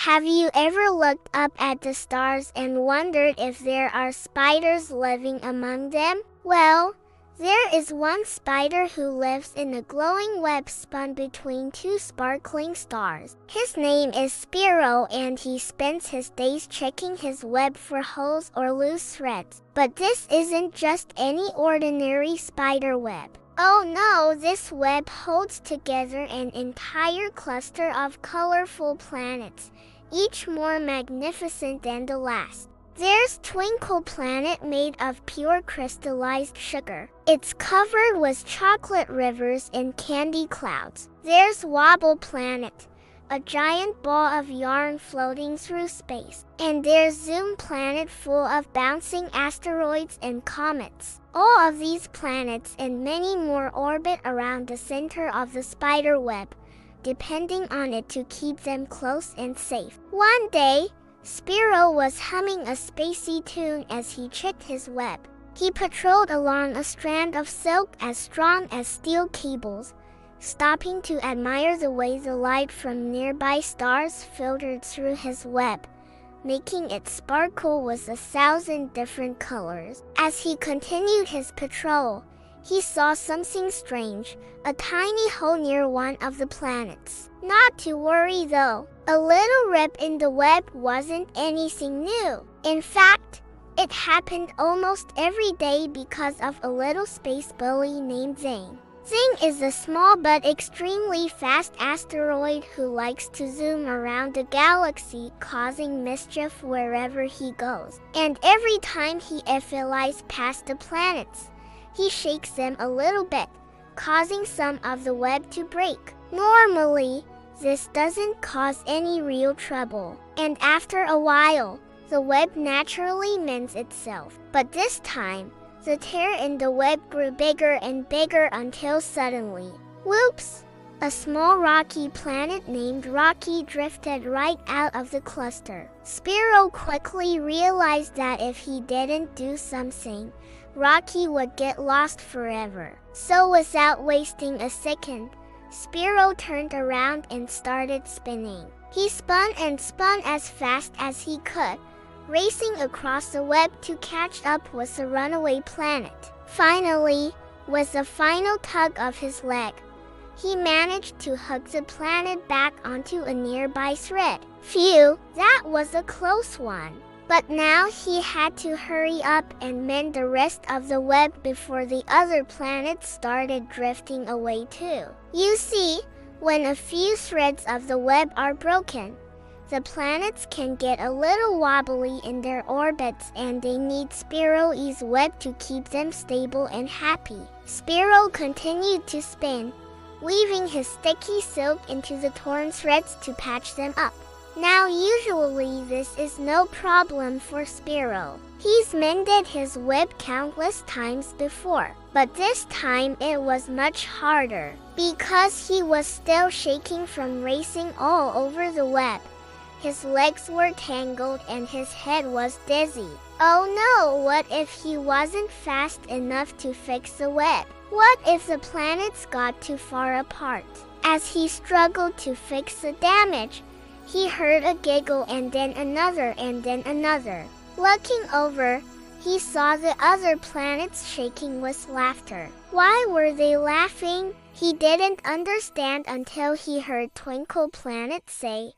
Have you ever looked up at the stars and wondered if there are spiders living among them? Well, there is one spider who lives in a glowing web spun between two sparkling stars. His name is Spiro, and he spends his days checking his web for holes or loose threads. But this isn't just any ordinary spider web. Oh no, this web holds together an entire cluster of colorful planets, each more magnificent than the last. There's Twinkle Planet, made of pure crystallized sugar. It's covered with chocolate rivers and candy clouds. There's Wobble Planet, a giant ball of yarn floating through space. And there's Zoom Planet, full of bouncing asteroids and comets. All of these planets and many more orbit around the center of the spider web, depending on it to keep them close and safe. One day, Spiro was humming a spacey tune as he checked his web. He patrolled along a strand of silk as strong as steel cables, stopping to admire the way the light from nearby stars filtered through his web, making it sparkle with 1,000 different colors. As he continued his patrol, he saw something strange, a tiny hole near one of the planets. Not to worry though, a little rip in the web wasn't anything new. In fact, it happened almost every day because of a little space bully named Zane. Zane is a small but extremely fast asteroid who likes to zoom around the galaxy, causing mischief wherever he goes. And every time he flies past the planets, he shakes them a little bit, causing some of the web to break. Normally, this doesn't cause any real trouble, and after a while, the web naturally mends itself. But this time, the tear in the web grew bigger and bigger until suddenly, whoops! A small rocky planet named Rocky drifted right out of the cluster. Spiro quickly realized that if he didn't do something, Rocky would get lost forever. So without wasting a second, Spiro turned around and started spinning. He spun and spun as fast as he could, racing across the web to catch up with the runaway planet. Finally, with a final tug of his leg, he managed to hook the planet back onto a nearby thread. Phew, that was a close one. But now he had to hurry up and mend the rest of the web before the other planets started drifting away too. You see, when a few threads of the web are broken, the planets can get a little wobbly in their orbits, and they need Spiro's web to keep them stable and happy. Spiro continued to spin, weaving his sticky silk into the torn threads to patch them up. Now usually this is no problem for Spiro. He's mended his web countless times before, but this time it was much harder, because he was still shaking from racing all over the web. His legs were tangled and his head was dizzy. Oh no, what if he wasn't fast enough to fix the web? What if the planets got too far apart? As he struggled to fix the damage, he heard a giggle and then another and then another. Looking over, he saw the other planets shaking with laughter. Why were they laughing? He didn't understand until he heard Twinkle Planet say,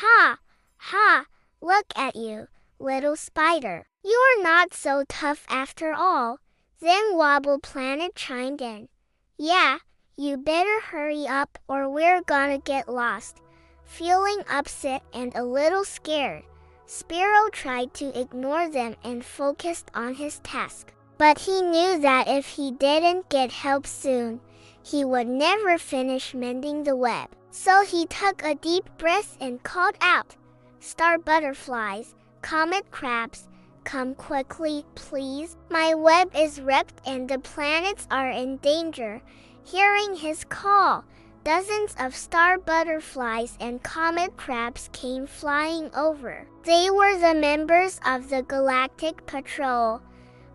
"Ha, ha, look at you, little spider. You're not so tough after all." Then Wobble Planet chimed in, "Yeah, you better hurry up or we're gonna get lost." Feeling upset and a little scared, Spiro tried to ignore them and focused on his task. But he knew that if he didn't get help soon, he would never finish mending the web. So he took a deep breath and called out, "Star butterflies, comet crabs, come quickly, please. My web is ripped and the planets are in danger." Hearing his call, dozens of star butterflies and comet crabs came flying over. They were the members of the Galactic Patrol,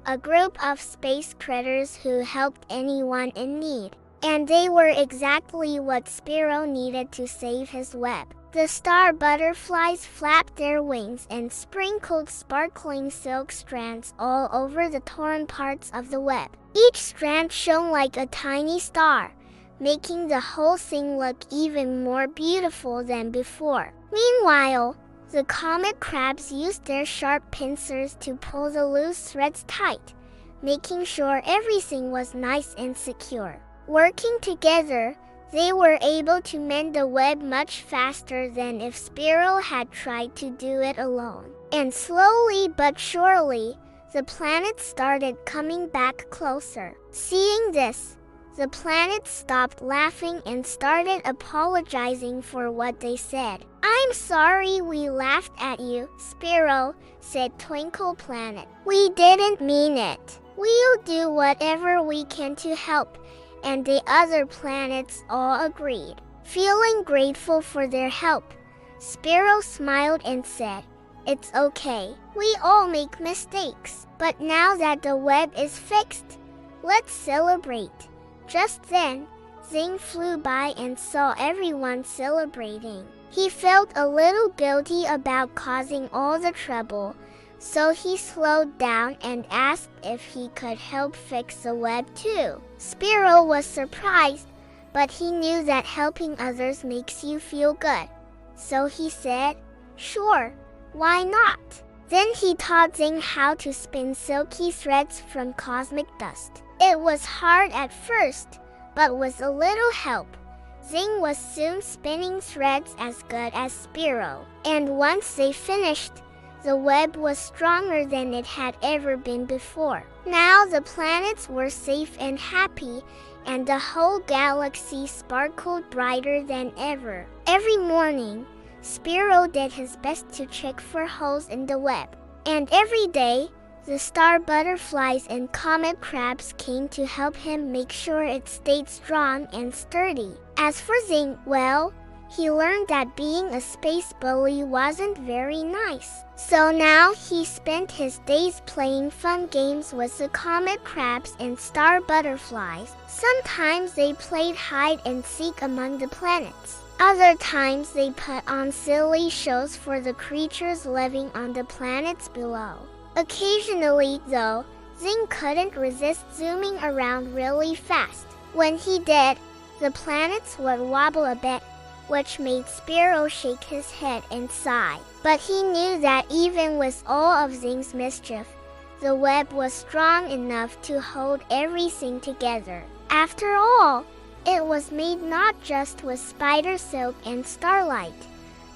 a group of space critters who helped anyone in need. And they were exactly what Spiro needed to save his web. The star butterflies flapped their wings and sprinkled sparkling silk strands all over the torn parts of the web. Each strand shone like a tiny star, making the whole thing look even more beautiful than before. Meanwhile, the comet crabs used their sharp pincers to pull the loose threads tight, making sure everything was nice and secure. Working together, they were able to mend the web much faster than if Spiro had tried to do it alone. And slowly but surely, the planets started coming back closer. Seeing this, the planets stopped laughing and started apologizing for what they said. "I'm sorry we laughed at you, Spiro," said Twinkle Planet. "We didn't mean it. We'll do whatever we can to help," and the other planets all agreed. Feeling grateful for their help, Spiro smiled and said, "It's okay. We all make mistakes. But now that the web is fixed, let's celebrate." Just then, Zing flew by and saw everyone celebrating. He felt a little guilty about causing all the trouble, so he slowed down and asked if he could help fix the web too. Spiro was surprised, but he knew that helping others makes you feel good. So he said, "Sure, why not?" Then he taught Zing how to spin silky threads from cosmic dust. It was hard at first, but with a little help, Zing was soon spinning threads as good as Spiro. And once they finished, the web was stronger than it had ever been before. Now the planets were safe and happy, and the whole galaxy sparkled brighter than ever. Every morning, Spiro did his best to check for holes in the web. And every day, the star butterflies and comet crabs came to help him make sure it stayed strong and sturdy. As for Zing, well, he learned that being a space bully wasn't very nice. So now he spent his days playing fun games with the comet crabs and star butterflies. Sometimes they played hide and seek among the planets. Other times they put on silly shows for the creatures living on the planets below. Occasionally, though, Zing couldn't resist zooming around really fast. When he did, the planets would wobble a bit, which made Spiro shake his head and sigh. But he knew that even with all of Zing's mischief, the web was strong enough to hold everything together. After all, it was made not just with spider silk and starlight,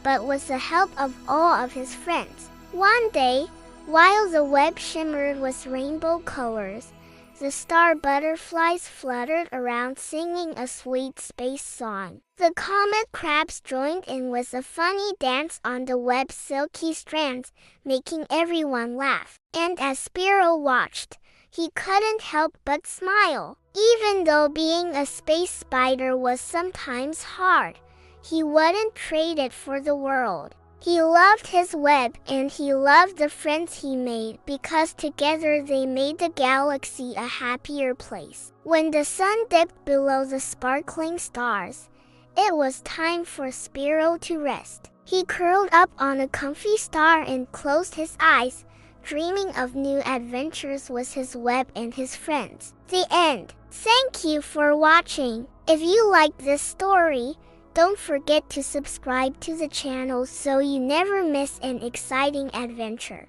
but with the help of all of his friends. One day, while the web shimmered with rainbow colors, the star butterflies fluttered around singing a sweet space song. The comet crabs joined in with a funny dance on the web's silky strands, making everyone laugh. And as Spiro watched, he couldn't help but smile. Even though being a space spider was sometimes hard, he wouldn't trade it for the world. He loved his web and he loved the friends he made because together they made the galaxy a happier place. When the sun dipped below the sparkling stars, it was time for Spiro to rest. He curled up on a comfy star and closed his eyes, dreaming of new adventures with his web and his friends. The end. Thank you for watching. If you liked this story, don't forget to subscribe to the channel so you never miss an exciting adventure.